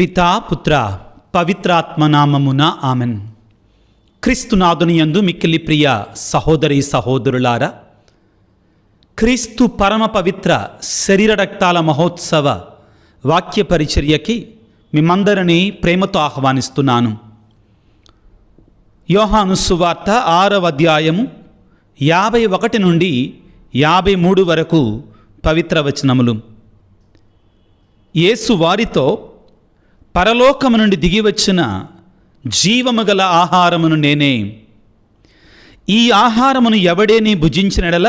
పితా పుత్ర పవిత్రాత్మ నామమున ఆమెన్. క్రీస్తునాథుని యందు మిక్కిలి ప్రియ సహోదరి సహోదరులారా, క్రీస్తు పరమ పవిత్ర శరీర రక్తాల మహోత్సవ వాక్య పరిచర్యకి మిమ్మందరినీ ప్రేమతో ఆహ్వానిస్తున్నాను. యోహాను సువార్త 6వ అధ్యాయము 51 నుండి 53 వరకు పవిత్ర వచనములు. యేసు వారితో, పరలోకము నుండి దిగివచ్చిన జీవము గల ఆహారమును నేనే. ఈ ఆహారమును ఎవడేని భుజించినడల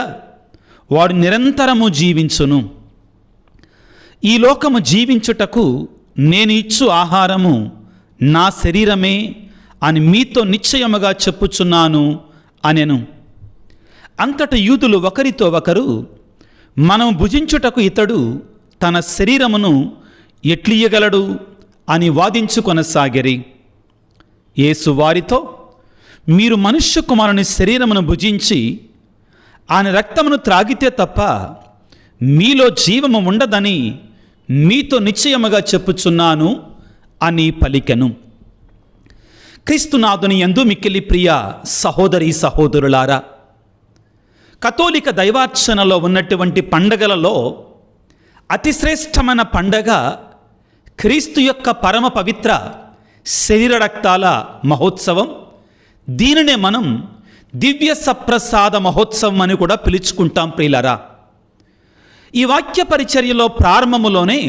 వాడు నిరంతరము జీవించును. ఈ లోకము జీవించుటకు నేను ఇచ్చు ఆహారము నా శరీరమే అని మీతో నిశ్చయముగా చెప్పుచున్నాను అనెను. అంతట యూదులు ఒకరితో ఒకరు, మనం భుజించుటకు ఇతడు తన శరీరమును ఎట్లియగలడు అని వాదించుకొనసాగిరి. యేసు వారితో, మీరు మనుష్య కుమారుని శరీరమును భుజించి ఆయన రక్తమును త్రాగితే తప్ప మీలో జీవము ఉండదని మీతో నిశ్చయముగా చెప్పుచున్నాను అని పలికెను. క్రీస్తునాథుని యందు మిక్కిలి ప్రియ సహోదరి సహోదరులారా, కథోలిక దైవార్చనలో ఉన్నటువంటి పండగలలో అతి శ్రేష్టమైన పండగ క్రీస్తు యొక్క పరమ పవిత్ర శరీర రక్తాల మహోత్సవం. దీనినే మనం దివ్య సప్రసాద మహోత్సవం అని కూడా పిలుచుకుంటాం. ప్రియులారా, ఈ వాక్య పరిచర్యలో ప్రారంభములోనే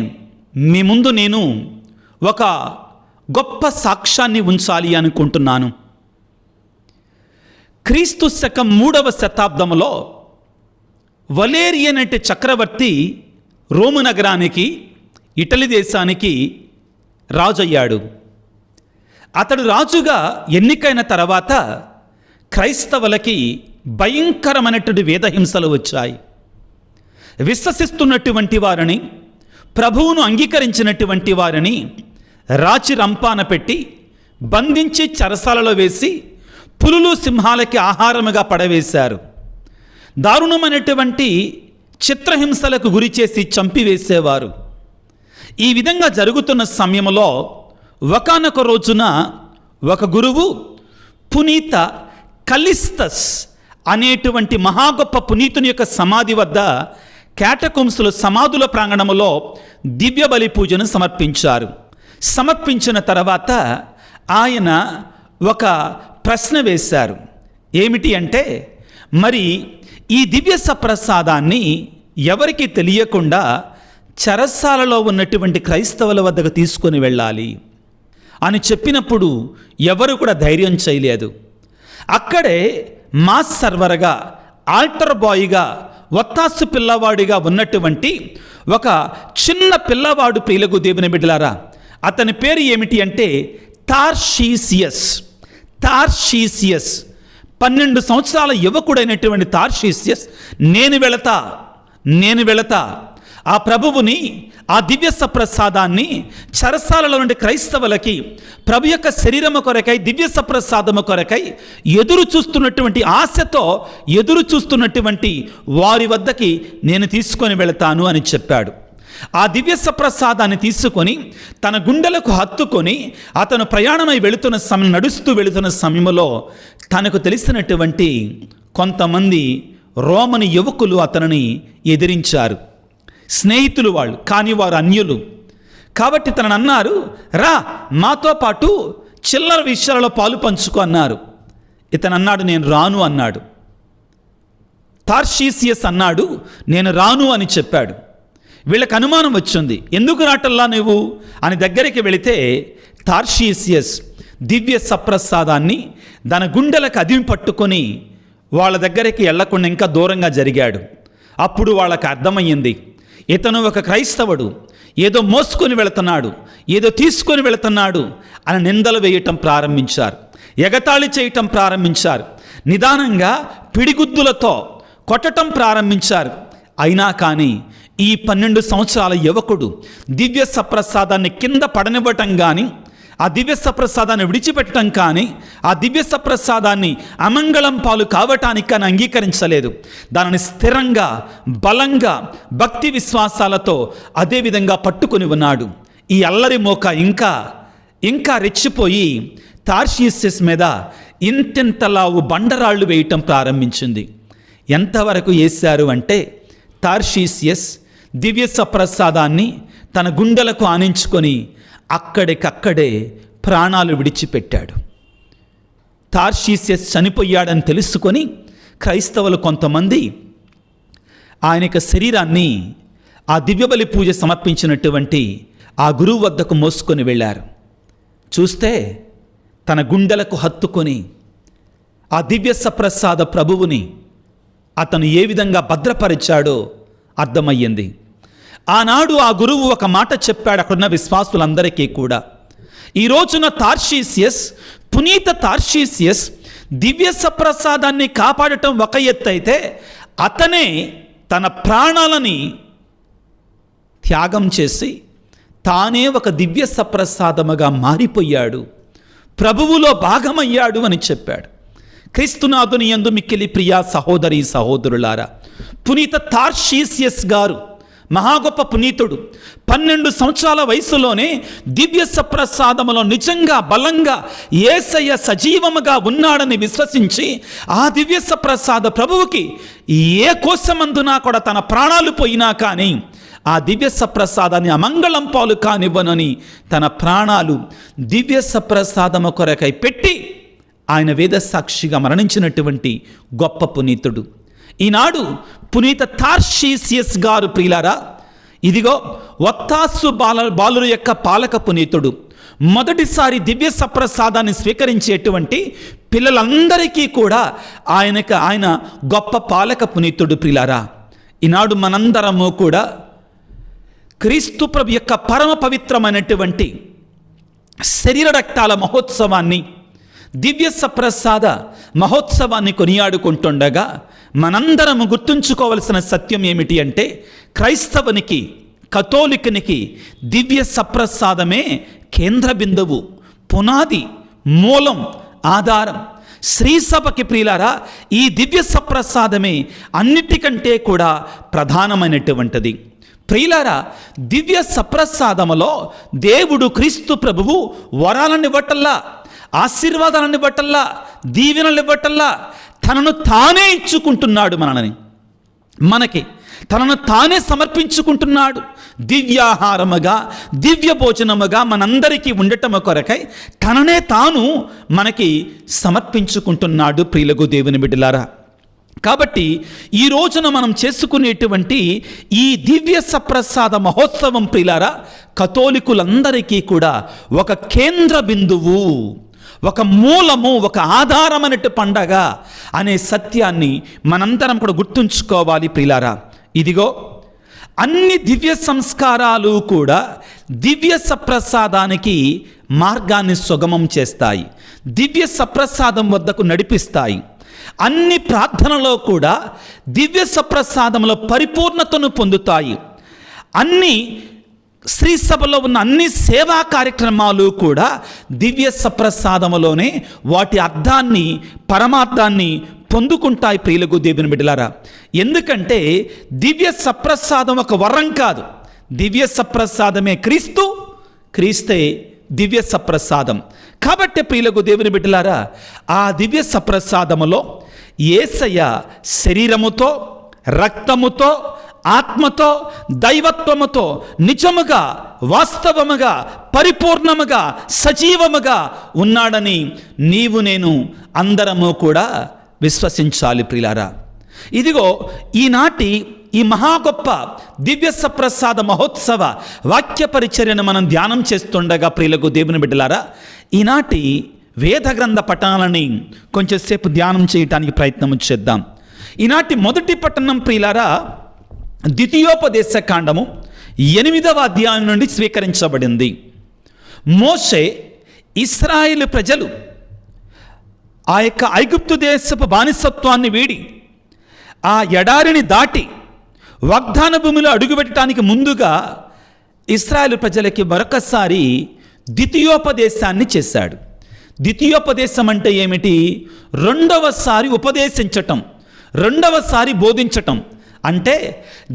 మీ ముందు నేను ఒక గొప్ప సాక్ష్యాన్ని ఉంచాలి అనుకుంటున్నాను. క్రీస్తు శకం 3వ శతాబ్దంలో వలేరియన్ అనే చక్రవర్తి రోము నగరానికి, ఇటలీ దేశానికి రాజయ్యాడు. అతడు రాజుగా ఎన్నికైన తర్వాత క్రైస్తవులకి భయంకరమైనటువంటి వేదహింసలు వచ్చాయి. విశ్వసిస్తున్నటువంటి వారిని, ప్రభువును అంగీకరించినటువంటి వారిని రాచి రంపాన పెట్టి బంధించి చెరసాలలో వేసి పులులు సింహాలకి ఆహారముగా పడవేశారు. దారుణమైనటువంటి చిత్రహింసలకు గురి చేసి చంపివేసేవారు. ఈ విధంగా జరుగుతున్న సమయంలో ఒకానొక రోజున ఒక గురువు పునీత కలిస్తస్ అనేటువంటి మహా గొప్ప పునీతుని యొక్క సమాధి వద్ద క్యాటకోమ్స్లో సమాధుల ప్రాంగణములో దివ్య బలి పూజను సమర్పించారు. సమర్పించిన తర్వాత ఆయన ఒక ప్రశ్న వేశారు. ఏమిటి అంటే, మరి ఈ దివ్య సప్రసాదాన్ని ఎవరికి తెలియకుండా చెరసాలలో ఉన్నటువంటి క్రైస్తవుల వద్దకు తీసుకొని వెళ్ళాలి అని చెప్పినప్పుడు ఎవరు కూడా ధైర్యం చేయలేదు. అక్కడే మాస్ సర్వర్గా, ఆల్టర్ బాయ్గా, ఒత్తాసు పిల్లవాడిగా ఉన్నటువంటి ఒక చిన్న పిల్లవాడు, ప్రియులకు దేవుని బిడ్డలారా, అతని పేరు ఏమిటి అంటే తార్షీసియస్. 12 సంవత్సరాల యువకుడైనటువంటి తార్షీసియస్, నేను వెళతా ఆ ప్రభువుని, ఆ దివ్య సప్రసాదాన్ని చెరసాలలో నుండి క్రైస్తవులకి ప్రభు యొక్క శరీరము కొరకై, దివ్య సప్రసాదము కొరకై ఎదురు చూస్తున్నటువంటి, ఆశతో ఎదురు చూస్తున్నటువంటి వారి వద్దకి నేను తీసుకొని వెళతాను అని చెప్పాడు. ఆ దివ్య సప్రసాదాన్ని తీసుకొని తన గుండెలకు హత్తుకొని అతను ప్రయాణమై వెళుతున్న సమయం, నడుస్తూ వెళుతున్న సమయంలో తనకు తెలిసినటువంటి కొంతమంది రోమను యువకులు అతనిని ఎదిరించారు. స్నేహితులు వాళ్ళు, కానీ వారు అన్యులు. కాబట్టి తనను అన్నారు, రా మాతో పాటు చిల్లర విషయాలలో పాలు పంచుకో అన్నారు. ఇతను అన్నాడు, నేను రాను అన్నాడు. తార్షీసియస్ అన్నాడు, నేను రాను అని చెప్పాడు. వీళ్ళకి అనుమానం వచ్చింది, ఎందుకు రాటల్లా నువ్వు అని దగ్గరికి వెళితే తార్షీసియస్ దివ్య సప్రసాదాన్ని తన గుండెలకు అదిమి పట్టుకొని వాళ్ళ దగ్గరికి వెళ్లకుండా ఇంకా దూరంగా జరిగాడు. అప్పుడు వాళ్ళకి అర్థమయ్యింది, ఇతను ఒక క్రైస్తవుడు, ఏదో మోసుకొని వెళుతున్నాడు, ఏదో తీసుకొని వెళుతున్నాడు అని నిందలు వేయటం ప్రారంభించారు, ఎగతాళి చేయటం ప్రారంభించారు, నిదానంగా పిడిగుద్దులతో కొట్టటం ప్రారంభించారు. అయినా కానీ ఈ 12 సంవత్సరాల యువకుడు దివ్య సప్రసాదాన్ని కింద పడనివ్వటం కానీ, ఆ దివ్య సప్రసాదాన్ని విడిచిపెట్టడం కానీ, ఆ దివ్య సప్రసాదాన్ని అమంగళం పాలు కావటానికి కానీ అంగీకరించలేదు. దానిని స్థిరంగా, బలంగా, భక్తి విశ్వాసాలతో అదేవిధంగా పట్టుకొని ఉన్నాడు. ఈ అల్లరి మోక ఇంకా రెచ్చిపోయి తార్షీషియస్ మీద ఇంతెంతలావు బండరాళ్ళు వేయటం ప్రారంభించింది. ఎంతవరకు వేశారు అంటే తార్షీషియస్ దివ్య సప్రసాదాన్ని తన గుండెలకు ఆనించుకొని అక్కడికక్కడే ప్రాణాలు విడిచిపెట్టాడు. తార్షీషియస్ చనిపోయాడని తెలుసుకొని క్రైస్తవులు కొంతమంది ఆయన యొక్క శరీరాన్ని ఆ దివ్యబలి పూజ సమర్పించినటువంటి ఆ గురువు వద్దకు మోసుకొని వెళ్ళారు. చూస్తే తన గుండెలకు హత్తుకొని ఆ దివ్య సప్రసాద ప్రభువుని అతను ఏ విధంగా భద్రపరిచాడో అర్థమయ్యింది. ఆనాడు ఆ గురువు ఒక మాట చెప్పాడు అక్కడున్న విశ్వాసులందరికీ కూడా. ఈ రోజున తార్షీషియస్, పునీత తార్షీషియస్ దివ్య సప్రసాదాన్ని కాపాడటం ఒక ఎత్తు అయితే, అతనే తన ప్రాణాలని త్యాగం చేసి తానే ఒక దివ్య సప్రసాదముగా మారిపోయాడు, ప్రభువులో భాగమయ్యాడు అని చెప్పాడు. క్రీస్తునాథుని యందు మిక్కిలి ప్రియా సహోదరి సహోదరులారా, పునీత తార్షీషియస్ గారు మహా గొప్ప పునీతుడు. 12 సంవత్సరాల వయసులోనే దివ్య సప్రసాదములో నిజంగా బలంగా యేసయ్య సజీవముగా ఉన్నాడని విశ్వసించి ఆ దివ్య సప్రసాద ప్రభువుకి ఏ కోసమందునా కూడా తన ప్రాణాలు పోయినా కానీ ఆ దివ్య సప్రసాదాన్ని అమంగళం పాలు కానివ్వనని తన ప్రాణాలు దివ్య సప్రసాదము కొరకై పెట్టి ఆయన వేద సాక్షిగా మరణించినటువంటి గొప్ప పునీతుడు. ఈనాడు పునీత తార్షీషియస్ గారు ప్రియులారా, ఇదిగో ఒత్తాసు బాలుర యొక్క పాలక పునీతుడు. మొదటిసారి దివ్య సప్రసాదాన్ని స్వీకరించేటువంటి పిల్లలందరికీ కూడా ఆయన గొప్ప పాలక పునీతుడు. ప్రియులారా, ఈనాడు మనందరము కూడా క్రీస్తు ప్రభు యొక్క పరమ పవిత్రమైనటువంటి శరీర రక్తాల మహోత్సవాన్ని, దివ్య సప్రసాద మహోత్సవాన్ని కొనియాడుకుంటుండగా మనందరము గుర్తుంచుకోవలసిన సత్యం ఏమిటి అంటే, క్రైస్తవునికి, కథోలికునికి దివ్య సప్రసాదమే కేంద్ర బిందువు, పునాది, మూలం, ఆధారం. శ్రీసభకి ప్రియులారా, ఈ దివ్య సప్రసాదమే అన్నిటికంటే కూడా ప్రధానమైనటువంటిది. ప్రియులారా, దివ్య సప్రసాదములో దేవుడు క్రీస్తు ప్రభువు వరాలను ఇవ్వటల్లా, ఆశీర్వాదాలను ఇవ్వటల్లా, దీవెనలు ఇవ్వటల్లా, తనను తానే ఇచ్చుకుంటున్నాడు. మనకి తనను తానే సమర్పించుకుంటున్నాడు. దివ్యాహారముగా, దివ్య భోజనముగా మనందరికీ ఉండటము కొరకై తననే తాను మనకి సమర్పించుకుంటున్నాడు. ప్రియులకు దేవుని బిడ్డలారా, కాబట్టి ఈ రోజున మనం చేసుకునేటువంటి ఈ దివ్య సప్రసాద మహోత్సవం ప్రియులారా, కథోలికులందరికీ కూడా ఒక కేంద్ర బిందువు, ఒక మూలము, ఒక ఆధారమైనటు పండగ అనే సత్యాన్ని మనందరం కూడా గుర్తుంచుకోవాలి. ప్రియులారా, ఇదిగో అన్ని దివ్య సంస్కారాలు కూడా దివ్య సప్రసాదానికి మార్గాన్ని సుగమం చేస్తాయి, దివ్య సప్రసాదం వద్దకు నడిపిస్తాయి. అన్ని ప్రార్థనలో కూడా దివ్య సప్రసాదంలో పరిపూర్ణతను పొందుతాయి. అన్ని శ్రీసభలో ఉన్న అన్ని సేవా కార్యక్రమాలు కూడా దివ్య సప్రసాదములోనే వాటి అర్థాన్ని, పరమార్థాన్ని పొందుకుంటాయి. ప్రియులకు దేవుని బిడ్డలారా, ఎందుకంటే దివ్య సప్రసాదం ఒక వరం కాదు, దివ్య సప్రసాదమే క్రీస్తు, క్రీస్తే దివ్య సప్రసాదం. కాబట్టి ప్రియులకు దేవుని బిడ్డలారా, ఆ దివ్య సప్రసాదములో యేసయ్య శరీరముతో, రక్తముతో, ఆత్మతో, దైవత్వముతో నిజముగా, వాస్తవముగా, పరిపూర్ణముగా, సజీవముగా ఉన్నాడని నీవు నేను అందరము కూడా విశ్వసించాలి. ప్రియులారా, ఇదిగో ఈనాటి ఈ మహా గొప్ప దివ్య సప్రసాద మహోత్సవ వాక్య పరిచర్యను మనం ధ్యానం చేస్తుండగా ప్రియులకు దేవుని బిడ్డలారా, ఈనాటి వేద గ్రంథ పఠనాలని కొంచెంసేపు ధ్యానం చేయటానికి ప్రయత్నం చేద్దాం. ఈనాటి మొదటి పట్టణం ప్రియులారా, ద్వితీయోపదేశ కాండము 8వ అధ్యాయం నుండి స్వీకరించబడింది. మోషే ఇశ్రాయేలు ప్రజలు ఆ యొక్క ఐగుప్తు దేశపు బానిసత్వాన్ని వీడి ఆ ఎడారిని దాటి వాగ్దాన భూమిలో అడుగుపెట్టడానికి ముందుగా ఇశ్రాయేలు ప్రజలకి మరొకసారి ద్వితీయోపదేశాన్ని చేశాడు. ద్వితీయోపదేశం అంటే ఏమిటి? రెండవసారి ఉపదేశించటం, రెండవసారి బోధించటం. అంటే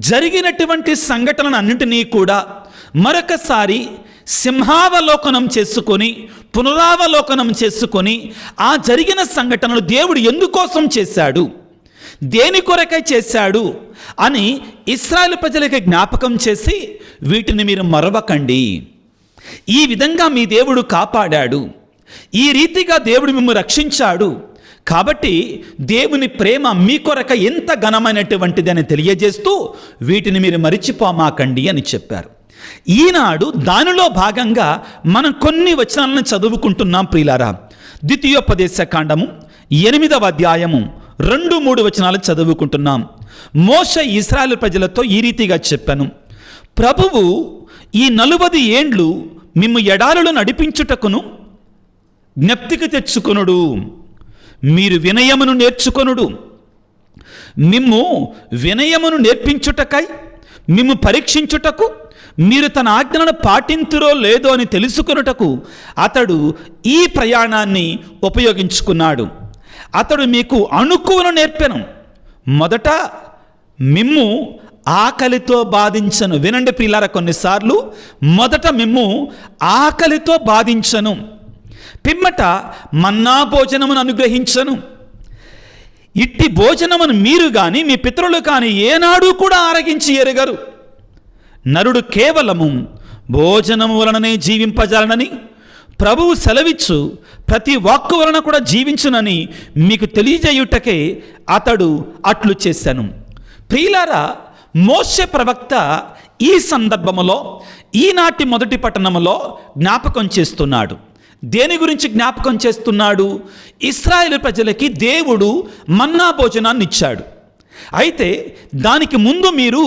జరిగినటువంటి సంఘటనలు అన్నింటినీ కూడా మరొకసారి సింహావలోకనం చేసుకొని, పునరావలోకనం చేసుకొని ఆ జరిగిన సంఘటనలు దేవుడు ఎందుకోసం చేశాడు, దేని కొరకై చేశాడు అని ఇశ్రాయేలు ప్రజలకి జ్ఞాపకం చేసి, వీటిని మీరు మరవకండి, ఈ విధంగా మీ దేవుడు కాపాడాడు, ఈ రీతిగా దేవుడు మిమ్మల్ని రక్షించాడు, కాబట్టి దేవుని ప్రేమ మీ కొరక ఎంత ఘనమైనటువంటిది అని తెలియజేస్తూ వీటిని మీరు మరిచిపోమాకండి అని చెప్పారు. ఈనాడు దానిలో భాగంగా మనం కొన్ని వచనాలను చదువుకుంటున్నాం ప్రియులారా. ద్వితీయోపదేశ కాండము 8వ అధ్యాయము 2-3 వచనాలు చదువుకుంటున్నాం. మోషే ఇశ్రాయేలు ప్రజలతో ఈ రీతిగా చెప్పాను, ప్రభువు ఈ 40 ఏండ్లు మిమ్ము ఎడారులు నడిపించుటకును జ్ఞప్తికి తెచ్చుకొనుడు, మీరు వినయమును నేర్చుకొనుడు, మిమ్ము వినయమును నేర్పించుటకై, మిమ్ము పరీక్షించుటకు, మీరు తన ఆజ్ఞలను పాటింతురో లేదో అని తెలుసుకొనుటకు అతడు ఈ ప్రయాణాన్ని ఉపయోగించుకున్నాడు. అతడు మీకు అణుకువను నేర్పెను, మొదట మిమ్ము ఆకలితో బాధించను. వినండి ప్రియులారా, కొన్నిసార్లు మొదట మిమ్ము ఆకలితో బాధించను, పిమ్మట మన్నా భోజనమును అనుగ్రహించను. ఇట్టి భోజనమును మీరు కానీ మీ పితరులు కానీ ఏనాడు కూడా ఆరగించి ఎరుగరు. నరుడు కేవలము భోజనము వలననే జీవింపజాలనని ప్రభువు సెలవిచ్చు ప్రతి వాక్కు వలన కూడా జీవించునని మీకు తెలియజేయుటకే అతడు అట్లు చేశాను. ప్రియులారా, మోషే ప్రవక్త ఈ సందర్భములో, ఈనాటి మొదటి పట్టణములో జ్ఞాపకం చేస్తున్నాడు. దేని గురించి జ్ఞాపకం చేస్తున్నాడు? ఇశ్రాయేలు ప్రజలకి దేవుడు మన్నా భోజనాన్ని ఇచ్చాడు. అయితే దానికి ముందు మీరు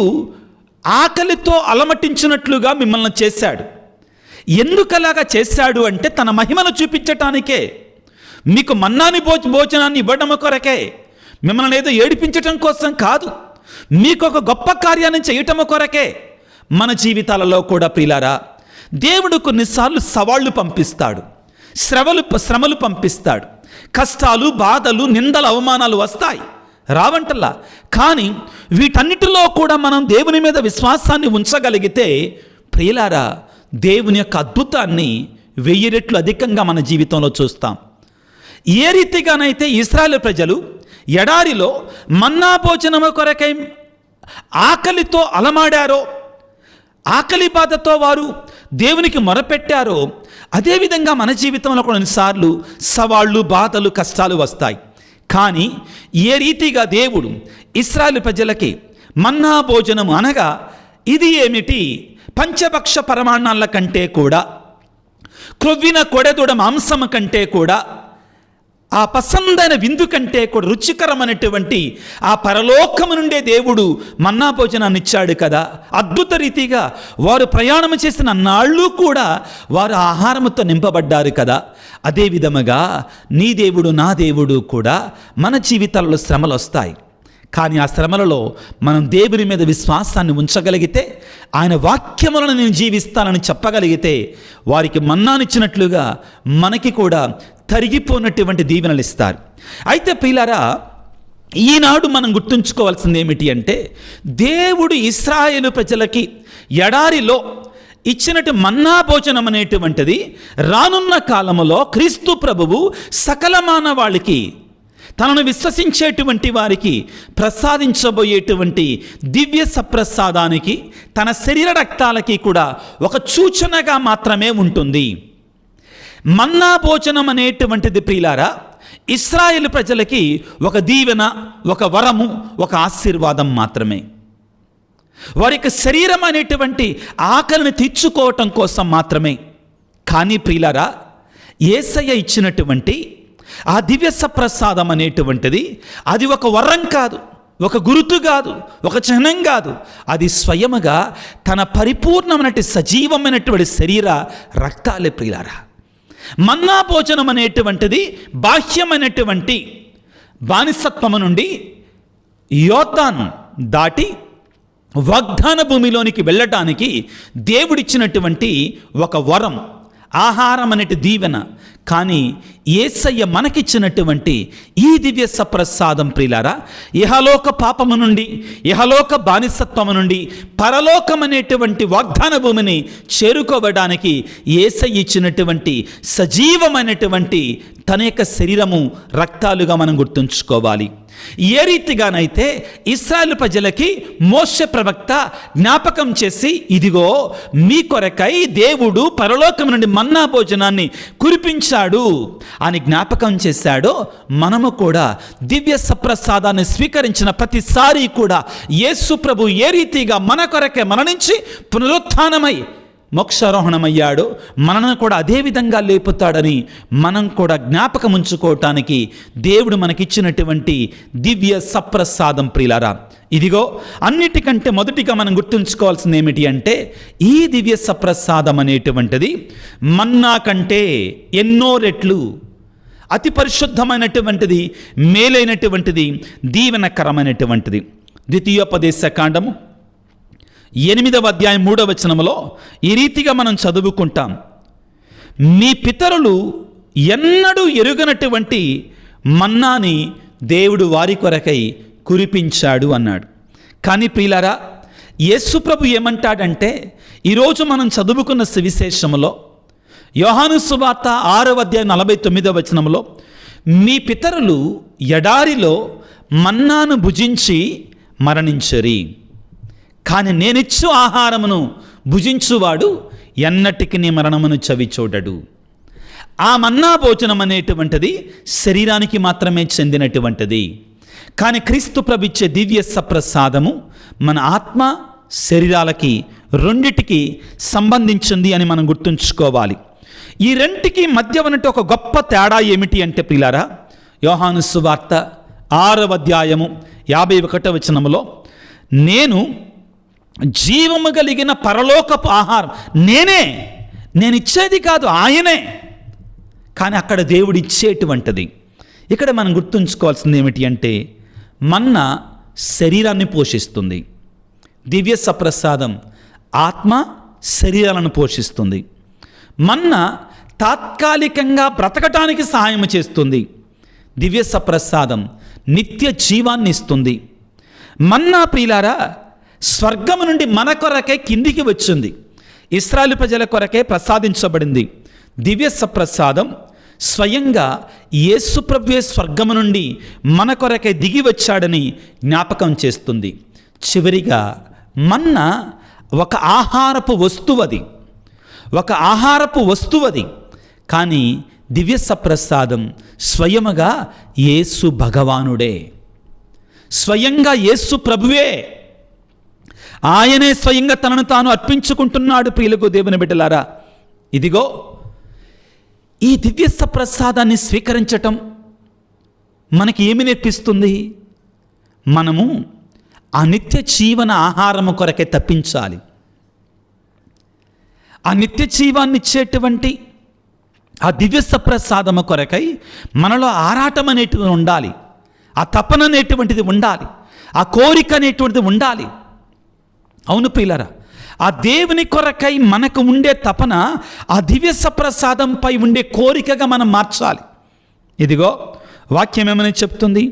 ఆకలితో అలమటించినట్లుగా మిమ్మల్ని చేశాడు. ఎందుకలాగా చేశాడు అంటే తన మహిమను చూపించటానికే. మీకు మన్నాని భోజనాన్ని ఇవ్వడం కొరకే, మిమ్మల్ని ఏదో ఏడిపించటం కోసం కాదు, మీకు ఒక గొప్ప కార్యాన్ని చేయటం కొరకే. మన జీవితాలలో కూడా ప్రియులారా, దేవుడు కొన్నిసార్లు సవాళ్లు పంపిస్తాడు, శ్రమలు పంపిస్తాడు, కష్టాలు, బాధలు, నిందలు, అవమానాలు వస్తాయి, రావంటల్లా. కానీ వీటన్నిటిలో కూడా మనం దేవుని మీద విశ్వాసాన్ని ఉంచగలిగితే ప్రియులారా, దేవుని యొక్క అద్భుతాన్ని 1000 రెట్లు అధికంగా మన జీవితంలో చూస్తాం. ఏ రీతిగానైతే ఇశ్రాయేలు ప్రజలు ఎడారిలో మన్నా భోజనము కొరకై ఆకలితో అలమాడారో, ఆకలి బాధతో వారు దేవునికి మొరపెట్టారో, అదేవిధంగా మన జీవితంలో కొన్నిసార్లు సవాళ్ళు, బాధలు, కష్టాలు వస్తాయి. కానీ ఏ రీతిగా దేవుడు ఇశ్రాయేలు ప్రజలకి మన్నా భోజనము అనగా ఇది ఏమిటి? పంచభక్ష పరమాన్నాల కంటే కూడా, క్రొవ్విన కొడెదూడ మాంసము కంటే కూడా, ఆ పసందైన విందు కంటే కూడా రుచికరమైనటువంటి ఆ పరలోకము నుండే దేవుడు మన్నా భోజనాన్ని ఇచ్చాడు కదా. అద్భుత రీతిగా వారు ప్రయాణం చేసిన నాళ్ళు కూడా వారు ఆహారముతో నింపబడ్డారు కదా. అదే విధముగా నీ దేవుడు, నా దేవుడు కూడా మన జీవితాల్లో శ్రమలు వస్తాయి. కానీ ఆ శ్రమలలో మనం దేవుని మీద విశ్వాసాన్ని ఉంచగలిగితే, ఆయన వాక్యములను నేను జీవిస్తానని చెప్పగలిగితే, వారికి మన్నానిచ్చినట్లుగా మనకి కూడా తరిగిపోయినటువంటి దీవెనలు ఇస్తారు. అయితే ప్రియులారా, ఈనాడు మనం గుర్తుంచుకోవాల్సింది ఏమిటి అంటే, దేవుడు ఇశ్రాయేలు ప్రజలకి ఎడారిలో ఇచ్చినట్టు మన్నా భోజనం అనేటువంటిది రానున్న కాలములో క్రీస్తు ప్రభువు సకల మానవాళికి, తనను విశ్వసించేటువంటి వారికి ప్రసాదించబోయేటువంటి దివ్య సప్రసాదానికి, తన శరీర రక్తాలకి కూడా ఒక సూచనగా మాత్రమే ఉంటుంది. మన్నా భోజనం అనేటువంటిది ప్రియులారా, ఇశ్రాయేలు ప్రజలకి ఒక దీవెన, ఒక వరము, ఒక ఆశీర్వాదం మాత్రమే. వారి యొక్క శరీరం అనేటువంటి ఆకలిని తీర్చుకోవటం కోసం మాత్రమే. కానీ ప్రియులారా, యేసయ్య ఇచ్చినటువంటి ఆ దివ్య సప్రసాదం అనేటువంటిది అది ఒక వరం కాదు, ఒక గుర్తు కాదు, ఒక చిహ్నం కాదు. అది స్వయముగా తన పరిపూర్ణమైనటువంటి సజీవమైనటువంటి శరీర రక్తాలే ప్రియులారా. మన్నా భోజనం అనేటువంటిది బాహ్యమైనటువంటి బానిసత్వము నుండి యోర్దాను దాటి వాగ్దాన భూమిలోనికి వెళ్ళటానికి దేవుడిచ్చినటువంటి ఒక వరం, ఆహారం అనేటి దీవెన. కానీ యేసయ్య మనకిచ్చినటువంటి ఈ దివ్య సప్రసాదం ప్రియులారా, ఇహలోక పాపము నుండి, ఇహలోక బానిసత్వము నుండి పరలోకం అనేటువంటి వాగ్దాన భూమిని చేరుకోవడానికి యేసయ్య ఇచ్చినటువంటి సజీవమైనటువంటి తన యొక్క శరీరము, రక్తాలుగా మనం గుర్తుంచుకోవాలి. ఏ రీతిగానైతే ఇశ్రాయేలు ప్రజలకి మోషే ప్రవక్త జ్ఞాపకం చేసి, ఇదిగో మీ కొరకై దేవుడు పరలోకం నుండి మన్నా భోజనాన్ని కురిపించాడు అని జ్ఞాపకం చేశాడో, మనము కూడా దివ్య సప్రసాదాన్ని స్వీకరించిన ప్రతిసారి కూడా యేసు ప్రభు ఏ రీతిగా మన కొరకే మరణించి పునరుత్థానమై మోక్షారోహణమయ్యాడో మనను కూడా అదే విధంగా లేపుతాడని మనం కూడా జ్ఞాపకం ఉంచుకోవటానికి దేవుడు మనకిచ్చినటువంటి దివ్య సప్రసాదం ప్రియులారా. ఇదిగో అన్నిటికంటే మొదటిగా మనం గుర్తుంచుకోవాల్సింది ఏమిటి అంటే, ఈ దివ్య సప్రసాదం అనేటువంటిది మన్నా కంటే ఎన్నో రెట్లు అతి పరిశుద్ధమైనటువంటిది, మేలైనటువంటిది, దీవెనకరమైనటువంటిది. ద్వితీయోపదేశ కాండము 8వ అధ్యాయం 3వ వచనములో ఈ రీతిగా మనం చదువుకుంటాం. మీ పితరులు ఎన్నడూ ఎరుగనటువంటి మన్నాని దేవుడు వారి కొరకై కురిపించాడు అన్నాడు. కానీ ప్రియులారా, యేసు ప్రభు ఏమంటాడంటే, ఈరోజు మనం చదువుకున్న సువిశేషములో యోహాను సువార్త 6వ అధ్యాయం 49వ వచనములో, మీ పితరులు ఎడారిలో మన్నాను భుజించి మరణించరి, కానీ నేనిచ్చు ఆహారమును భుజించువాడు ఎన్నటికి నీ మరణమును చవి చూడడు. ఆ మన్నా భోజనం అనేటువంటిది శరీరానికి మాత్రమే చెందినటువంటిది. కానీ క్రీస్తు ప్రభు ఇచ్చే దివ్య సప్రసాదము మన ఆత్మ శరీరాలకి రెండిటికి సంబంధించింది అని మనం గుర్తుంచుకోవాలి. ఈ రెంటికి మధ్య ఉన్నట్టు ఒక గొప్ప తేడా ఏమిటి అంటే ప్రియులారా, యోహాను సువార్త 6వ అధ్యాయము 51వ వచనములో, నేను జీవము కలిగిన పరలోకపు ఆహారం నేను ఇచ్చేది కాదు, ఆయనే. కానీ అక్కడ దేవుడు ఇచ్చేటువంటిది. ఇక్కడ మనం గుర్తుంచుకోవాల్సింది ఏమిటి అంటే, మన్నా శరీరాన్ని పోషిస్తుంది, దివ్య సప్రసాదం ఆత్మ శరీరాలను పోషిస్తుంది. మన్నా తాత్కాలికంగా బ్రతకటానికి సహాయం చేస్తుంది, దివ్య సప్రసాదం నిత్య జీవాన్ని ఇస్తుంది. మన్నా ప్రియులారా, స్వర్గము నుండి మన కొరకే కిందికి వచ్చింది, ఇశ్రాయేలు ప్రజల కొరకే ప్రసాదించబడింది. దివ్య సప్రసాదం స్వయంగా యేసు ప్రభువే స్వర్గము నుండి మన కొరకే దిగి వచ్చాడని జ్ఞాపకం చేస్తుంది. చివరిగా మన్నా ఒక ఆహారపు వస్తువది, కానీ దివ్య సప్రసాదం స్వయముగా యేసు భగవానుడే, స్వయంగా యేసు ప్రభువే. ఆయనే స్వయంగా తనను తాను అర్పించుకుంటున్నాడు. ప్రియులకు దేవుని బిడ్డలారా, ఇదిగో ఈ దివ్య సప్రసాదాన్ని స్వీకరించటం మనకి ఏమి నేర్పిస్తుంది? మనము ఆ నిత్య జీవన ఆహారము కొరకే తప్పించాలి. ఆ నిత్య జీవాన్ని ఇచ్చేటువంటి ఆ దివ్య సప్రసాదము కొరకై మనలో ఆరాటం అనేటువంటిది ఉండాలి, ఆ తపన అనేటువంటిది ఉండాలి, ఆ కోరిక అనేటువంటిది ఉండాలి. అవును ప్రియులారా, ఆ దేవుని కొరకై మనకు ఉండే తపన ఆ దివ్య సప్రసాదంపై ఉండే కోరికగా మనం మార్చాలి. ఇదిగో వాక్యం ఏమని చెప్తుంది?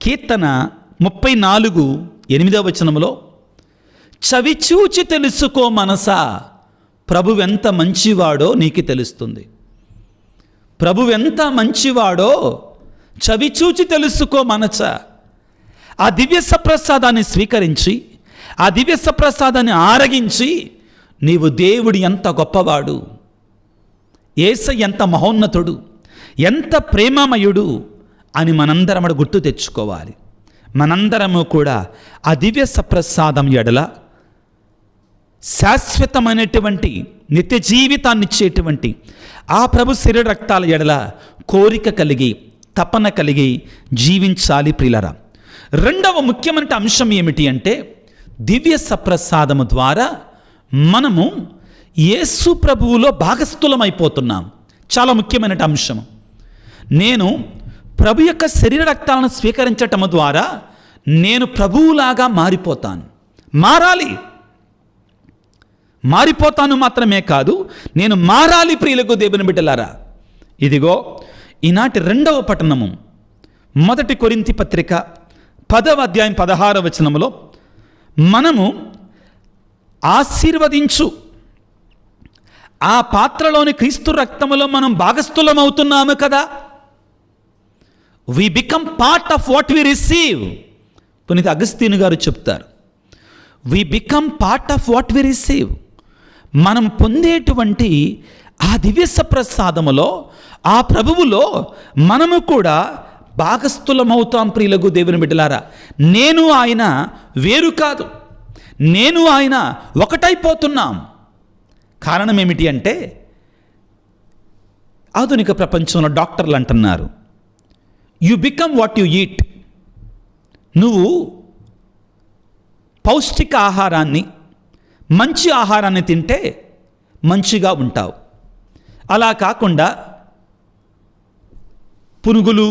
కీర్తన 34:8వ వచనములో, చవిచూచి తెలుసుకో మనసా, ప్రభువెంత మంచివాడో నీకు తెలుస్తుంది. ప్రభువెంత మంచివాడో చవిచూచి తెలుసుకో మనస. ఆ దివ్య సప్రసాదాన్ని స్వీకరించి, ఆ దివ్య సప్రసాదాన్ని ఆరగించి, నీవు దేవుడు ఎంత గొప్పవాడు, యేసయ్య ఎంత మహోన్నతుడు, ఎంత ప్రేమమయుడు అని మనందరం గుర్తు తెచ్చుకోవాలి. మనందరము కూడా ఆ దివ్య సప్రసాదం ఎడల శాశ్వతమైనటువంటి నిత్య జీవితాన్ని ఇచ్చేటువంటి ఆ ప్రభు శరీర రక్తాల ఎడల కోరిక కలిగి, తపన కలిగి జీవించాలి ప్రియులారా. రెండవ ముఖ్యమైన అంశం ఏమిటి అంటే, దివ్య సప్రసాదము ద్వారా మనము యేసు ప్రభువులో భాగస్థులమైపోతున్నాం. చాలా ముఖ్యమైన అంశం. నేను ప్రభు యొక్క శరీర రక్తాలను స్వీకరించటము ద్వారా నేను ప్రభువులాగా మారిపోతాను మాత్రమే కాదు, నేను మారాలి. ప్రియులకు దేవుని బిడ్డలారా, ఇదిగో ఈనాటి రెండవ పట్టణము 1 కొరింథీ పత్రిక 10వ అధ్యాయం 16వ వచనములో, మనము ఆశీర్వదించు ఆ పాత్రలోని క్రీస్తు రక్తములో మనం భాగస్థులమవుతున్నాము కదా. We become part of what we receive. పునీత అగస్తీను గారు చెప్తారు, we become part of what we receive. మనం పొందేటువంటి ఆ దివ్య సప్రసాదములో, ఆ ప్రభువులో మనము కూడా భాగస్థులమవుతాం. ప్రియులకు దేవుని బిడ్డలారా, నేను ఆయన వేరు కాదు, నేను ఆయన ఒకటైపోతున్నాం. కారణం ఏమిటి అంటే, ఆధునిక ప్రపంచంలో డాక్టర్లు అంటున్నారు, you become what you eat. నువ్వు పౌష్టిక ఆహారాన్ని, మంచి ఆహారాన్ని తింటే మంచిగా ఉంటావు. అలా కాకుండా పునుగులు,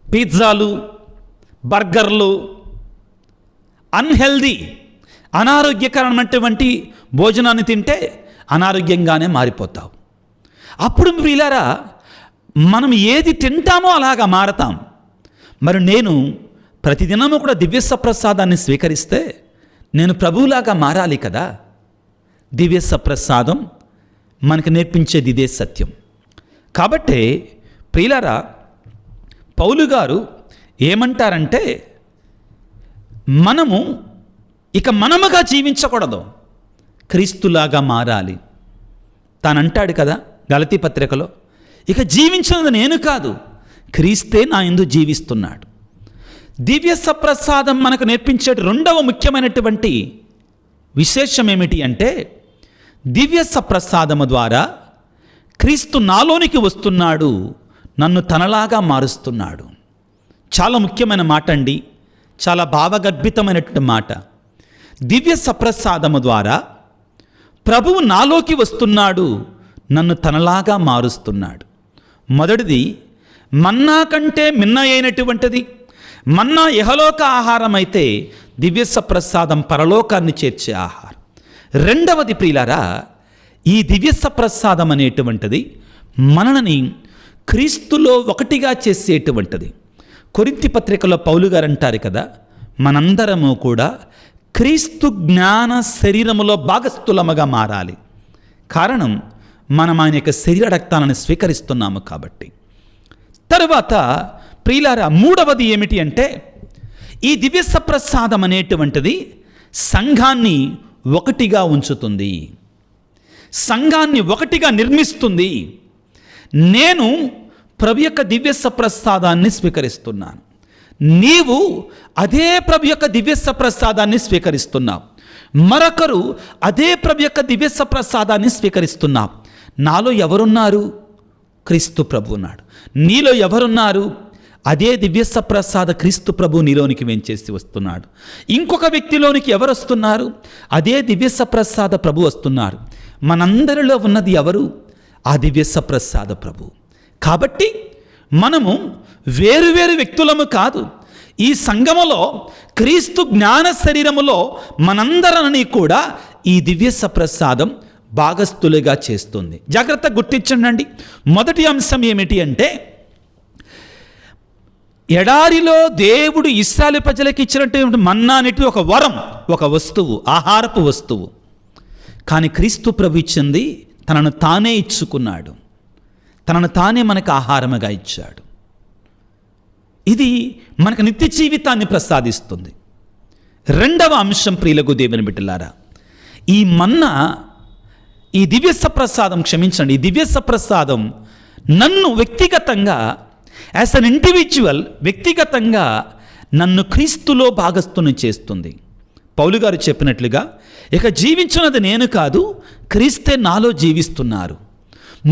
పిజ్జాలు, బర్గర్లు, అన్హెల్దీ, అనారోగ్యకరమైనటువంటి భోజనాన్ని తింటే అనారోగ్యంగానే మారిపోతావు. అప్పుడు ప్రియులారా, మనం ఏది తింటామో అలాగా మారతాం. మరి నేను ప్రతిదినము కూడా దివ్య సప్రసాదాన్ని స్వీకరిస్తే నేను ప్రభువులాగా మారాలి కదా. దివ్య సప్రసాదం మనకు నేర్పించేది ఇదే సత్యం. కాబట్టి ప్రియులారా, పౌలు గారు ఏమంటారంటే, మనము ఇక మనముగా జీవించకూడదు, క్రీస్తులాగా మారాలి. తానంటాడు కదా గలతీ పత్రికలో, ఇక జీవించినది నేను కాదు, క్రీస్తే నా యందు జీవిస్తున్నాడు. దివ్య సప్రసాదం మనకు నేర్పించే రెండవ ముఖ్యమైనటువంటి విశేషం ఏమిటి అంటే, దివ్య సప్రసాదము ద్వారా క్రీస్తు నాలోనికి వస్తున్నాడు, నన్ను తనలాగా మారుస్తున్నాడు. చాలా ముఖ్యమైన మాట అండి, చాలా భావగర్భితమైనటువంటి మాట. దివ్య సప్రసాదము ద్వారా ప్రభువు నాలోకి వస్తున్నాడు, నన్ను తనలాగా మారుస్తున్నాడు. మొదటిది, మన్నా కంటే మిన్న అయినటువంటిది. మన్నా ఇహలోక ఆహారం అయితే దివ్య సప్రసాదం పరలోకాన్ని చేర్చే ఆహారం. రెండవది ప్రియులారా, ఈ దివ్య సప్రసాదం అనేటువంటిది మనల్ని క్రీస్తులో ఒకటిగా చేసేటువంటిది. కొరింథీ పత్రికలో పౌలు గారు అంటారు కదా, మనందరము కూడా క్రీస్తు జ్ఞాన శరీరములో భాగస్థులముగా మారాలి. కారణం, మనం ఆయన యొక్క శరీర రక్తాలను స్వీకరిస్తున్నాము కాబట్టి. తరువాత ప్రియులారా, మూడవది ఏమిటి అంటే, ఈ దివ్య సప్రసాదం అనేటువంటిది సంఘాన్ని ఒకటిగా ఉంచుతుంది, సంఘాన్ని ఒకటిగా నిర్మిస్తుంది. నేను ప్రభు యొక్క దివ్య సప్రసాదాన్ని స్వీకరిస్తున్నాను, నీవు అదే ప్రభు యొక్క దివ్య సప్రసాదాన్ని స్వీకరిస్తున్నావు, మరొకరు అదే ప్రభు యొక్క దివ్య సప్రసాదాన్ని స్వీకరిస్తున్నావు. నాలో ఎవరున్నారు? క్రీస్తు ప్రభు ఉన్నాడు. నీలో ఎవరున్నారు? అదే దివ్య సప్రసాద క్రీస్తు ప్రభు నీలోనికి వెంచేసి వస్తున్నాడు. ఇంకొక వ్యక్తిలోనికి ఎవరు వస్తున్నారు? అదే దివ్య సప్రసాద ప్రభు వస్తున్నారు. మనందరిలో ఉన్నది ఎవరు? ఆ దివ్య సప్రసాద ప్రభు. కాబట్టి మనము వేరువేరు వ్యక్తులము కాదు. ఈ సంఘములో క్రీస్తు జ్ఞాన శరీరములో మనందరినీ కూడా ఈ దివ్య సప్రసాదం భాగస్థులుగా చేస్తుంది. జాగ్రత్తగా గుర్తించండి. మొదటి అంశం ఏమిటి అంటే, ఎడారిలో దేవుడు ఇశ్రాయేలు ప్రజలకు ఇచ్చినటువంటి మన్నా అనేది ఒక వరం, ఒక వస్తువు, ఆహారపు వస్తువు. కానీ క్రీస్తు ప్రభు ఇచ్చింది తనను తానే ఇచ్చుకున్నాడు, తనను తానే మనకు ఆహారముగా ఇచ్చాడు. ఇది మనకు నిత్య జీవితాన్ని ప్రసాదిస్తుంది. రెండవ అంశం ప్రియులకు దేవుని బిడ్డలారా, ఈ మన్నా, ఈ దివ్య సప్రసాదం, క్షమించండి, ఈ దివ్య సప్రసాదం నన్ను వ్యక్తిగతంగా, యాజ్ అన్ ఇండివిజువల్, వ్యక్తిగతంగా నన్ను క్రీస్తులో భాగస్థుని చేస్తుంది. పౌలు గారు చెప్పినట్లుగా, ఇక జీవించినది నేను కాదు, క్రీస్తే నాలో జీవిస్తున్నారు.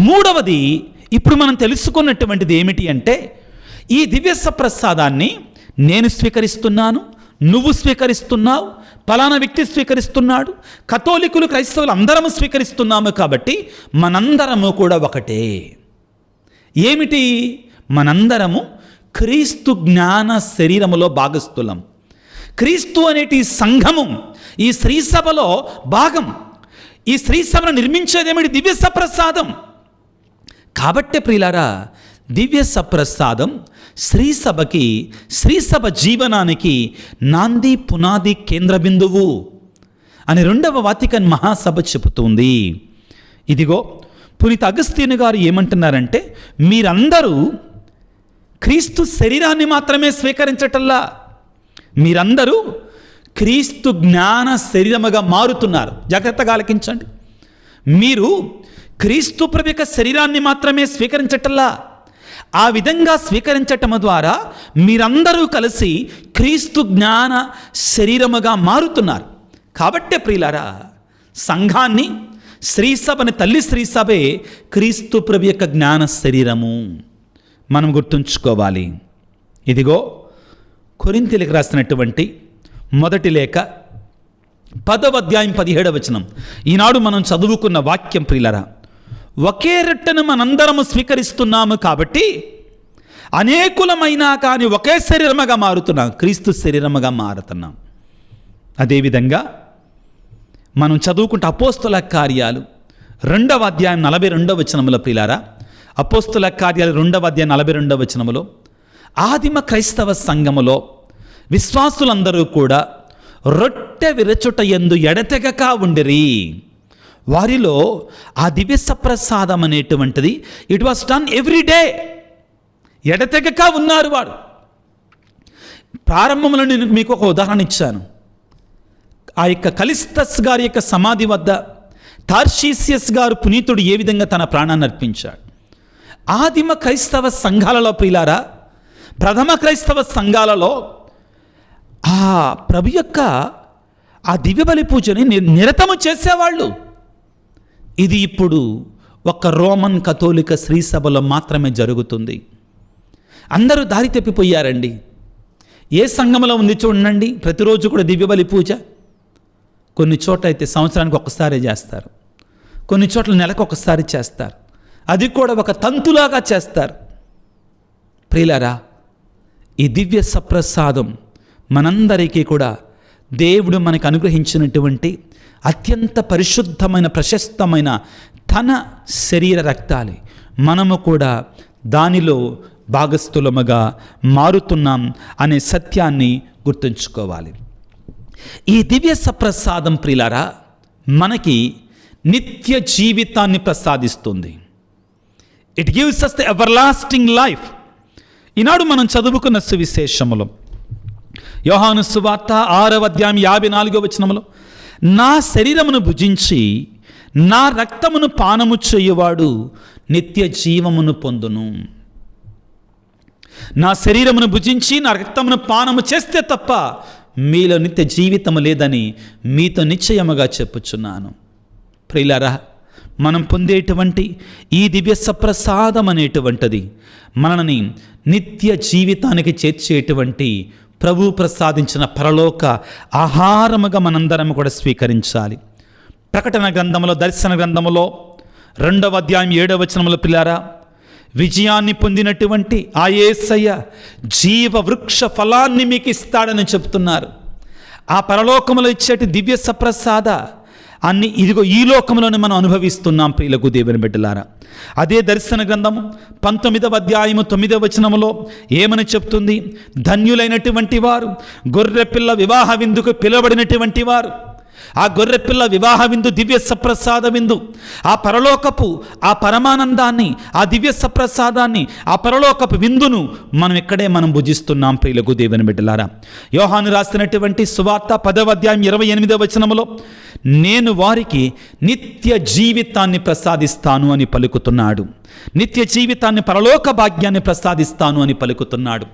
మూడవది, ఇప్పుడు మనం తెలుసుకున్నటువంటిది ఏమిటి అంటే, ఈ దివ్య సప్రసాదాన్ని నేను స్వీకరిస్తున్నాను, నువ్వు స్వీకరిస్తున్నావు, ఫలానా వ్యక్తి స్వీకరిస్తున్నాడు, కథోలికులు, క్రైస్తవులు అందరము స్వీకరిస్తున్నాము. కాబట్టి మనందరము కూడా ఒకటే. ఏమిటి? మనందరము క్రీస్తు జ్ఞాన శరీరములో భాగస్థులం. క్రీస్తు అనేటి సంఘము, ఈ శ్రీసభలో భాగం. ఈ శ్రీసభను నిర్మించేది ఏమిటి? దివ్య సప్రసాదం. కాబట్టే ప్రియులారా, దివ్య సప్రసాదం శ్రీసభకి, శ్రీసభ జీవనానికి నాంది, పునాది, కేంద్ర బిందువు అని రెండవ వాటికన్ మహాసభ చెబుతుంది. ఇదిగో పునీత అగస్తీను గారు ఏమంటున్నారంటే, మీరందరూ క్రీస్తు శరీరాన్ని మాత్రమే స్వీకరించటల్లా, మీరందరూ క్రీస్తు జ్ఞాన శరీరముగా మారుతున్నారు. జాగ్రత్తగా ఆలకించండి. మీరు క్రీస్తు ప్రభు యొక్క శరీరాన్ని మాత్రమే స్వీకరించటల్లా, ఆ విధంగా స్వీకరించటం ద్వారా మీరందరూ కలిసి క్రీస్తు జ్ఞాన శరీరముగా మారుతున్నారు. కాబట్టే ప్రియులారా, సంఘాన్ని, శ్రీసభని, తల్లి శ్రీసభే క్రీస్తు ప్రభు యొక్క జ్ఞాన శరీరము మనం గుర్తుంచుకోవాలి. ఇదిగో కొరింథీయులకు రాసినటువంటి మొదటి లేఖ 10వ అధ్యాయం 17వ వచనం ఈనాడు మనం చదువుకున్న వాక్యం. ప్రియులారా, ఒకే రొట్టెను మనందరము స్వీకరిస్తున్నాము కాబట్టి అనేకులమైనా కానీ ఒకే శరీరముగా మారుతున్నాం, క్రీస్తు శరీరముగా మారుతున్నాం. అదేవిధంగా మనం చదువుకుంటే అపోస్తుల కార్యాలు 2వ అధ్యాయం 42వ వచనములో, ప్రియులారా, అపోస్తుల కార్యాలు 2వ అధ్యాయం 42వ వచనములో, ఆదిమ క్రైస్తవ సంఘములో విశ్వాసులందరూ కూడా రొట్టె విరచుట యందు ఎడతెగక ఉండిరి. వారిలో ఆ దివ్య సప్రసాదం అనేటువంటిది it was done every day. ఎడతెగక ఉన్నారు వారు. ప్రారంభంలో నేను మీకు ఒక ఉదాహరణ ఇచ్చాను. ఆ యొక్క కలిస్తస్ గారి యొక్క సమాధి వద్ద తార్షీసియస్ గారు పునీతుడు ఏ విధంగా తన ప్రాణాన్ని అర్పించాడు. ఆదిమ క్రైస్తవ సంఘాలలో, ప్రియులారా, ప్రథమ క్రైస్తవ సంఘాలలో ఆ ప్రభు యొక్క ఆ దివ్యబలి పూజని నిరతము చేసేవాళ్ళు. ఇది ఇప్పుడు ఒక రోమన్ కథోలిక శ్రీసభలో మాత్రమే జరుగుతుంది. అందరూ దారి తప్పిపోయారండి. ఏ సంఘంలో ఉంది చూడండి, ప్రతిరోజు కూడా దివ్యబలి పూజ. కొన్ని చోట్ల అయితే సంవత్సరానికి ఒక్కసారి చేస్తారు, కొన్ని చోట్ల నెలకు ఒకసారి చేస్తారు, అది కూడా ఒక తంతులాగా చేస్తారు. ప్రియులారా, ఈ దివ్య సప్రసాదం మనందరికీ కూడా దేవుడు మనకు అనుగ్రహించినటువంటి అత్యంత పరిశుద్ధమైన, ప్రశస్తమైన తన శరీర రక్తాలు. మనము కూడా దానిలో భాగస్థులముగా మారుతున్నాం అనే సత్యాన్ని గుర్తుంచుకోవాలి. ఈ దివ్య సప్రసాదం ప్రియులారా మనకి నిత్య జీవితాన్ని ప్రసాదిస్తుంది. It gives us the everlasting life. ఈనాడు మనం చదువుకున్న సువిశేషములో యోహాను సువార్త 6వ అధ్యాయం 54వ వచనములో, నా శరీరమును భుజించి నా రక్తమును పానము చేయువాడు నిత్య జీవమును పొందును. నా శరీరమును భుజించి నా రక్తమును పానము చేస్తే తప్ప మీలో నిత్య జీవితము లేదని మీతో నిశ్చయముగా చెప్పుచున్నాను. ప్రియులారా, మనం పొందేటువంటి ఈ దివ్య సప్రసాదం అనేటువంటిది మనల్ని నిత్య జీవితానికి చేర్చేటువంటి ప్రభు ప్రసాదించిన పరలోక ఆహారముగా మనందరం కూడా స్వీకరించాలి. ప్రకటన గ్రంథములో, దర్శన గ్రంథములో 2వ అధ్యాయం 7వ వచనములో, పిల్లారా, విజయాన్ని పొందినటువంటి ఆ యేసయ్య జీవ వృక్ష ఫలాన్ని మీకు ఇస్తాడని చెప్తున్నారు. ఆ పరలోకములో ఇచ్చేటి దివ్య సప్రసాద అన్ని ఇదిగో ఈ లోకంలోనే మనం అనుభవిస్తున్నాం. ప్రియులకు దేవుని బిడ్డలారా, అదే దర్శన గ్రంథము 19వ అధ్యాయము 9వ వచనములో ఏమని చెప్తుంది? ధన్యులైనటువంటి వారు గొర్రెపిల్ల వివాహ విందుకు పిలువబడినటువంటి వారు. ఆ గొర్రెపిల్ల వివాహ విందు దివ్య సప్రసాద విందు, ఆ పరలోకపు ఆ పరమానందాన్ని, ఆ దివ్య సప్రసాదాన్ని, ఆ పరలోకపు విందును మనం భుజిస్తున్నాం. ప్రియులకు దేవుని బిడ్డలారా, యోహాను రాసినటువంటి సువార్త 10వ అధ్యాయం 28వ వచనములో, నేను వారికి నిత్య జీవితాన్ని ప్రసాదిస్తాను అని పలుకుతున్నాడు. నిత్య జీవితాన్ని, పరలోక భాగ్యాన్ని ప్రసాదిస్తాను అని పలుకుతున్నాడు.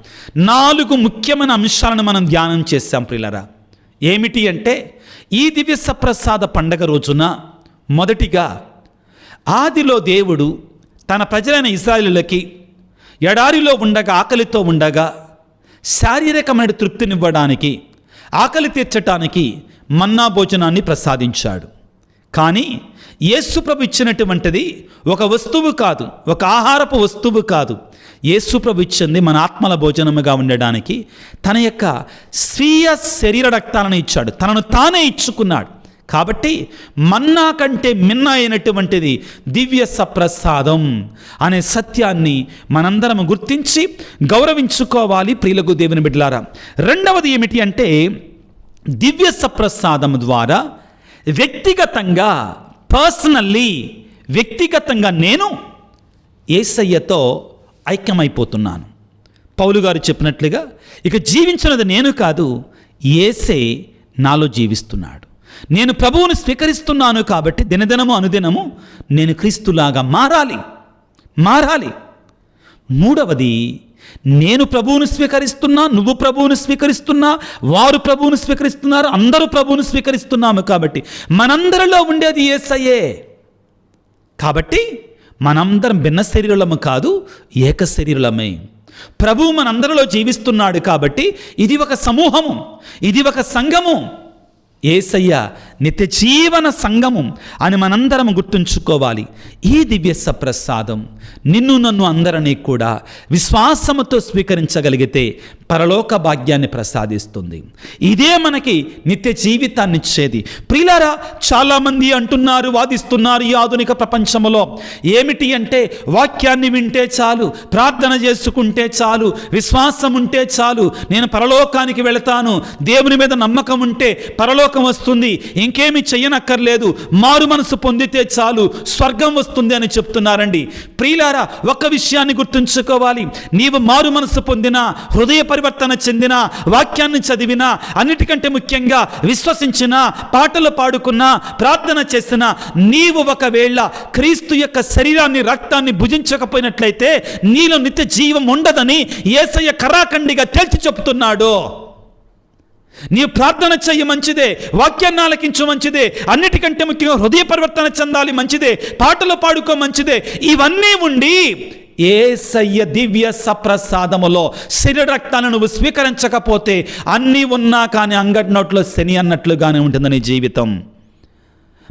4 ముఖ్యమైన అంశాలను మనం ధ్యానం చేశాం. ప్రియులారా, ఏమిటి అంటే, ఈ దివ్య సప్రసాద పండగ రోజున మొదటిగా ఆదిలో దేవుడు తన ప్రజలైన ఇశ్రాయేలులకి ఎడారిలో ఉండగా, ఆకలితో ఉండగా శారీరకమైన తృప్తినివ్వడానికి, ఆకలి తీర్చటానికి మన్నా భోజనాన్ని ప్రసాదించాడు. కానీ యేసు ప్రభు ఇచ్చినటువంటిది ఒక వస్తువు కాదు, ఒక ఆహారపు వస్తువు కాదు. యేసు ప్రభు ఇచ్చింది మన ఆత్మల భోజనముగా ఉండడానికి తన యొక్క స్వీయ శరీర రక్తాలను ఇచ్చాడు. తనను తానే ఇచ్చుకున్నాడు. కాబట్టి మన్నా కంటే మిన్న అయినటువంటిది దివ్య సప్రసాదం అనే సత్యాన్ని మనందరం గుర్తించి గౌరవించుకోవాలి ప్రియులకు దేవుని బిడ్డలారా. రెండవది ఏమిటి అంటే, దివ్య సప్రసాదం ద్వారా వ్యక్తిగతంగా వ్యక్తిగతంగా నేను యేసయ్యతో ఐక్యమైపోతున్నాను. పౌలు గారు చెప్పినట్లుగా ఇక జీవించినది నేను కాదు, యేసే నాలో జీవిస్తున్నాడు. నేను ప్రభువును స్వీకరిస్తున్నాను కాబట్టి దినదినము అనుదినము నేను క్రీస్తులాగా మారాలి. మూడవది, నేను ప్రభువును స్వీకరిస్తున్నా, నువ్వు ప్రభువును స్వీకరిస్తున్నా, వారు ప్రభువును స్వీకరిస్తున్నారు, అందరూ ప్రభువును స్వీకరిస్తున్నాము కాబట్టి మనందరిలో ఉండేది యేసయ్యే. కాబట్టి మనందరం భిన్న శరీరులము కాదు, ఏక శరీరులమే. ప్రభువు మనందరిలో జీవిస్తున్నాడు కాబట్టి ఇది ఒక సమూహము, ఇది ఒక సంఘము, యేసయ్య నిత్య జీవన సంఘము అని మనందరం గుర్తుంచుకోవాలి. ఈ దివ్య సప్రసాదం నిన్ను నన్ను అందరినీ కూడా విశ్వాసముతో స్వీకరించగలిగితే పరలోక భాగ్యాన్ని ప్రసాదిస్తుంది. ఇదే మనకి నిత్య జీవితాన్ని ఇచ్చేది. ప్రియులారా, చాలామంది అంటున్నారు, వాదిస్తున్నారు ఈ ఆధునిక ప్రపంచంలో, ఏమిటి అంటే వాక్యాన్ని వింటే చాలు, ప్రార్థన చేసుకుంటే చాలు, విశ్వాసం ఉంటే చాలు, నేను పరలోకానికి వెళతాను, దేవుని మీద నమ్మకం ఉంటే పరలోకం వస్తుంది, ఇంకేమి చెయ్యనక్కర్లేదు, మారు మనసు పొందితే చాలు స్వర్గం వస్తుంది అని చెప్తున్నారండి. ప్రియులారా, ఒక విషయాన్ని గుర్తుంచుకోవాలి. నీవు మారు మనసు పొందినా, హృదయ పరివర్తన చెందినా, వాక్యాన్ని చదివినా, అన్నిటికంటే ముఖ్యంగా విశ్వసించినా, పాటలు పాడుకున్నా, ప్రార్థన చేసినా, నీవు ఒకవేళ క్రీస్తు యొక్క శరీరాన్ని రక్తాన్ని భుజించకపోయినట్లయితే నీలో నిత్య జీవం ఉండదని యేసయ్య కరాఖండిగా తేల్చి చెప్తున్నాడు. నీవు ప్రార్థన చెయ్యి మంచిదే, వాక్యాన్ని ఆలకించు మంచిదే, అన్నిటికంటే ముఖ్యంగా హృదయ పరివర్తన చెందాలి మంచిదే, పాటలు పాడుకో మంచిదే. ఇవన్నీ ఉండి యేసయ్య దివ్య సప్రసాదములో శరీర రక్తాన్ని నువ్వు స్వీకరించకపోతే అన్నీ ఉన్నా కానీ అంగడి నోట్లో శని అన్నట్లుగానే ఉంటుంది నీ జీవితం.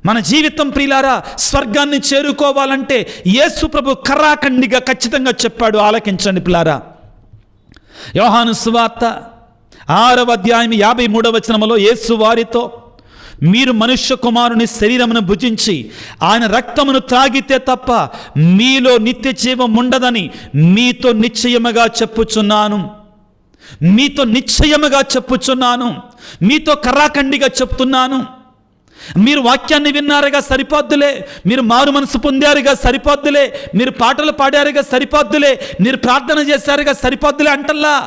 మన జీవితం ప్రియులారా స్వర్గాన్ని చేరుకోవాలంటే యేసు ప్రభు కరాఖండిగా ఖచ్చితంగా చెప్పాడు. ఆలకించండి ప్రియులారా. యోహాను సువార్త 6వ అధ్యాయం 53వ వచనములో యేసు వారితో, మీరు మనుష్య కుమారుని శరీరమును భుజించి ఆయన రక్తమును త్రాగితే తప్ప మీలో నిత్య జీవం ఉండదని మీతో నిశ్చయముగా చెప్పుచున్నాను, మీతో కరాఖండిగా చెప్తున్నాను. మీరు వాక్యాన్ని విన్నారుగా సరిపోద్దులే, మీరు మారు మనసు పొందారుగా సరిపోద్దులే, మీరు పాటలు పాడారుగా సరిపోద్దులే, మీరు ప్రార్థన చేశారుగా సరిపోద్దులే అంటల్లా.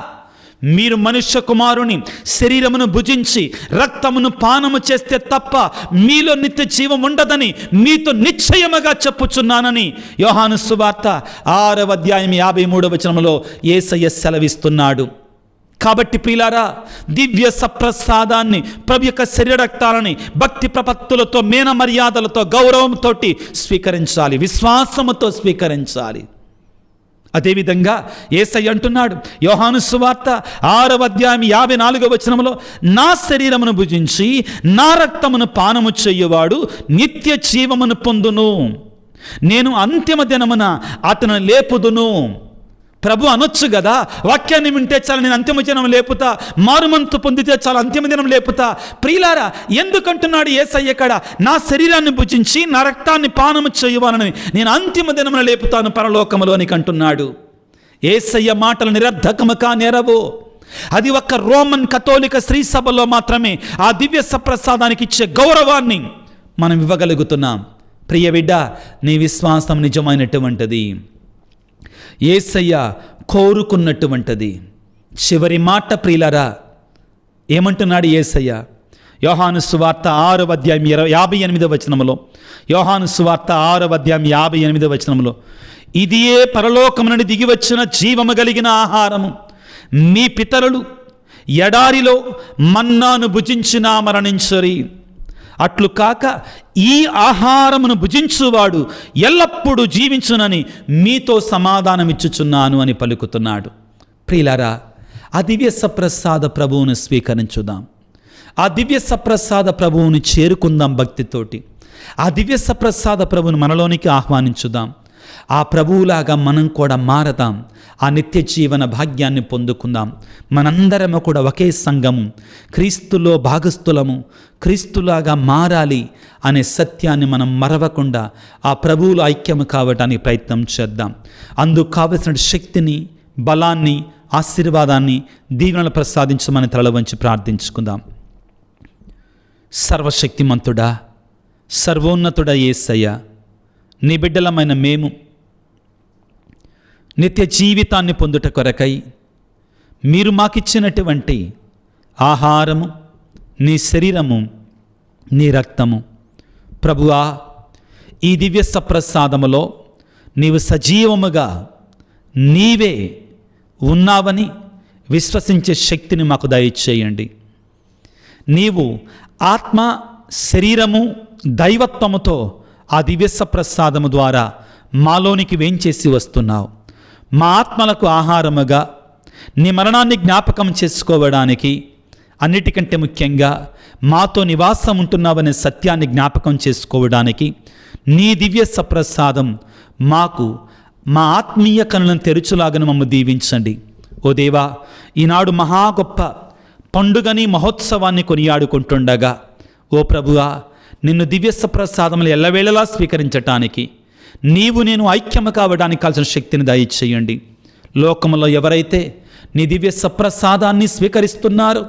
మీరు మనుష్య కుమారుని శరీరమును భుజించి రక్తమును పానము చేస్తే తప్ప మీలో నిత్య జీవం ఉండదని మీతో నిశ్చయముగా చెప్పుచున్నానని యోహాను సువార్త 6వ అధ్యాయం 53వ వచనములో యేసయ్య సెలవిస్తున్నాడు. కాబట్టి ప్రియులారా, దివ్య సప్రసాదాన్ని, ప్రభు యొక్క శరీర రక్తాలని భక్తి ప్రపత్తులతో, మేన మర్యాదలతో, గౌరవంతో స్వీకరించాలి, విశ్వాసముతో స్వీకరించాలి. అదేవిధంగా యేసయ్య అంటున్నాడు యోహాను సువార్త 6వ అధ్యాయం 54వ వచనములో, నా శరీరమును భుజించి నా రక్తమును పానము చెయ్యువాడు నిత్య జీవమును పొందును, నేను అంతిమ దినమున అతను లేపుదును. ప్రభు అనొచ్చు కదా, వాక్యాన్ని వింటే చాలు నేను అంతిమ దినం లేపుతా, మారుమంతు పొందితే చాలు అంతిమ దినం లేపుతా. ప్రియులారా, ఎందుకంటున్నాడు యేసయ్య ఇక్కడ, నా శరీరాన్ని భుజించి నా రక్తాన్ని పానము చేయవాలని నేను అంతిమ దినమున లేపుతాను పరలోకములోనికి అంటున్నాడు. యేసయ్య మాటలు నిరర్ధకము కానేరవు. అది ఒక్క రోమన్ కథోలిక శ్రీ సభలో మాత్రమే ఆ దివ్య సప్రసాదానికి ఇచ్చే గౌరవాన్ని మనం ఇవ్వగలుగుతున్నాం. ప్రియ బిడ్డ, నీ విశ్వాసం నిజమైనటువంటిది, యేసయ్య కోరుకున్నటువంటిది. చివరి మాట ప్రియులారా, ఏమంటున్నాడు యేసయ్య? యోహాను సువార్త 6వ అధ్యాయం 58వ వచనములో, యోహాను సువార్త 6వ అధ్యాయం 58వ వచనములో, ఇదియే పరలోకము నుండి దిగి వచ్చిన జీవము కలిగిన ఆహారము, మీ పితరులు ఎడారిలో మన్నాను భుజించినా మరణించరి, అట్లు కాక ఈ ఆహారమును భుజించువాడు ఎల్లప్పుడూ జీవించునని మీతో సమాధానమిచ్చుచున్నాను అని పలుకుతున్నాడు. ప్రియులారా, ఆ దివ్య సప్రసాద ప్రభువును స్వీకరించుదాం, ఆ దివ్య సప్రసాద ప్రభువుని చేరుకుందాం భక్తితోటి, ఆ దివ్య సప్రసాద ప్రభువును మనలోనికి ఆహ్వానించుదాం. ఆ ప్రభువులాగా మనం కూడా మారదాం, ఆ నిత్య జీవన భాగ్యాన్ని పొందుకుందాం. మనందరము కూడా ఒకే సంఘము, క్రీస్తులో భాగస్థులము, క్రీస్తులాగా మారాలి అనే సత్యాన్ని మనం మరవకుండా ఆ ప్రభువులో ఐక్యము కావటానికి ప్రయత్నం చేద్దాం. అందుకు కావలసిన శక్తిని, బలాన్ని, ఆశీర్వాదాన్ని, దీవెనలు ప్రసాదించమని తల వంచి ప్రార్థించుకుందాం. సర్వశక్తిమంతుడా, సర్వోన్నతుడా యేసయ్య, నీ బిడ్డలమైన మేము నిత్య జీవితాన్ని పొందుట కొరకై మీరు మాకిచ్చినటువంటి ఆహారము, నీ శరీరము, నీ రక్తము, ప్రభువా, ఈ దివ్య సప్రసాదములో నీవు సజీవముగా నీవే ఉన్నావని విశ్వసించే శక్తిని మాకు దయచేయండి. నీవు ఆత్మ, శరీరము, దైవత్వముతో ఆ దివ్య ప్రసాదము ద్వారా మాలోనికి వేంచేసి వస్తున్నావు. మా ఆత్మలకు ఆహారముగా నీ మరణాన్ని జ్ఞాపకం చేసుకోవడానికి, అన్నిటికంటే ముఖ్యంగా మాతో నివాసం ఉంటున్నావనే సత్యాన్ని జ్ఞాపకం చేసుకోవడానికి నీ దివ్య సప్రసాదం మాకు మా ఆత్మీయ కనులను తెరుచులాగను మమ్మల్ని దీవించండి. ఓ దేవా, ఈనాడు మహా గొప్ప పండుగని, మహోత్సవాన్ని కొనియాడుకుంటుండగా ఓ ప్రభువా, నిన్ను దివ్య సప్రసాదములు ఎల్లవేళలా స్వీకరించటానికి, నీవు నేను ఐక్యము కావడానికి కావాల్సిన శక్తిని దయచేయండి. లోకములో ఎవరైతే నీ దివ్య సప్రసాదాన్ని స్వీకరిస్తున్నారో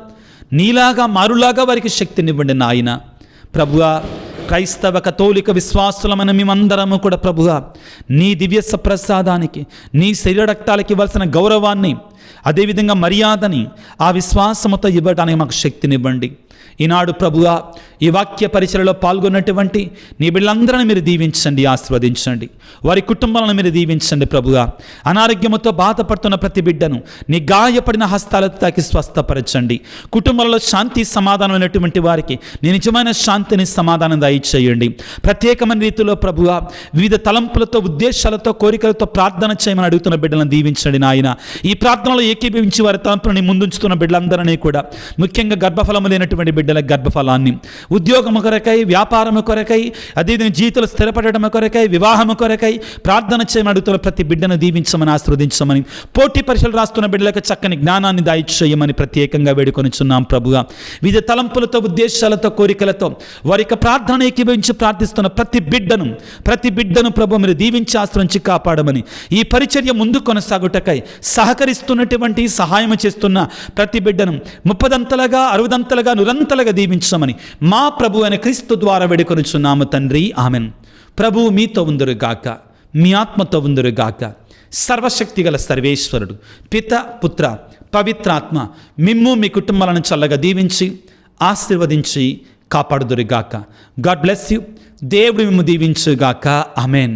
నీలాగా మారులాగా వారికి శక్తినివ్వండి నాయన. ప్రభువా, క్రైస్తవ కథోలిక విశ్వాసులమైన మేమందరము కూడా ప్రభువా, నీ దివ్య సప్రసాదానికి, నీ శరీర రక్తాలకి ఇవ్వాల్సిన గౌరవాన్ని, అదేవిధంగా మర్యాదని ఆ విశ్వాసముతో ఇవ్వడానికి మాకు శక్తినివ్వండి. ఈనాడు ప్రభువా, ఈ వాక్య పరిచయలో పాల్గొన్నటువంటి నీ బిడ్డలందరినీ మీరు దీవించండి, ఆశీర్వదించండి. వారి కుటుంబాలను మీరు దీవించండి ప్రభువా. అనారోగ్యముతో బాధపడుతున్న ప్రతి బిడ్డను నీ గాయపడిన హస్తాలతో తాకి స్వస్థపరచండి. కుటుంబాలలో శాంతి సమాధానమైనటువంటి వారికి నీ నిజమైన శాంతిని, సమాధానం దయచేయండి. ప్రత్యేకమైన రీతిలో ప్రభువా, వివిధ తలంపులతో, ఉద్దేశాలతో, కోరికలతో ప్రార్థన చేయమని అడుగుతున్న బిడ్డలను దీవించండి నాయన. ఈ ప్రార్థనలో ఏకీభవించి వారి తలంపులని ముందుంచుతున్న బిడ్డలందరినీ కూడా, ముఖ్యంగా గర్భఫలము లేనటువంటి బిడ్డల గర్భఫలాన్ని, ఉద్యోగము కొరకై, వ్యాపారము కొరకై, అదేవిధంగా జీవితంలో స్థిరపడటం కొరకై, వివాహము కొరకై ప్రార్థన చేయమని అడుగుతున్న ప్రతి బిడ్డను దీవించమని, ఆశీర్వదించమని, పోటీ పరీక్షలు రాస్తున్న బిడ్డలకు చక్కని జ్ఞానాన్ని దయచేయమని ప్రత్యేకంగా వేడుకొనిచున్నాం ప్రభువా. వివిధ తలంపులతో, ఉద్దేశాలతో, కోరికలతో వారి యొక్క ప్రార్థన ఏకీభవించి ప్రార్థిస్తున్న ప్రతి బిడ్డను ప్రభు మీరు దీవించి ఆశ్రయించి కాపాడమని, ఈ పరిచర్య ముందు కొనసాగుటకై సహకరిస్తున్నటువంటి, సహాయం చేస్తున్న ప్రతి బిడ్డను 30దంతలుగా, 60దంతలుగా, నిరంతలుగా దీవించమని మా ప్రభు అయిన క్రీస్తు ద్వారా వేడుకొనుచున్నాము తండ్రి, ఆమెన్. ప్రభువు మీతో ఉందురుగాక, మీ ఆత్మతో ఉందురుగాక. సర్వశక్తి గల సర్వేశ్వరుడు పిత, పుత్ర, పవిత్రాత్మ మిమ్ము మీ కుటుంబాలను చల్లగా దీవించి ఆశీర్వదించి కాపాడుదురుగాక. God bless you. దేవుడు మిమ్ము దీవించుగాక. ఆమెన్.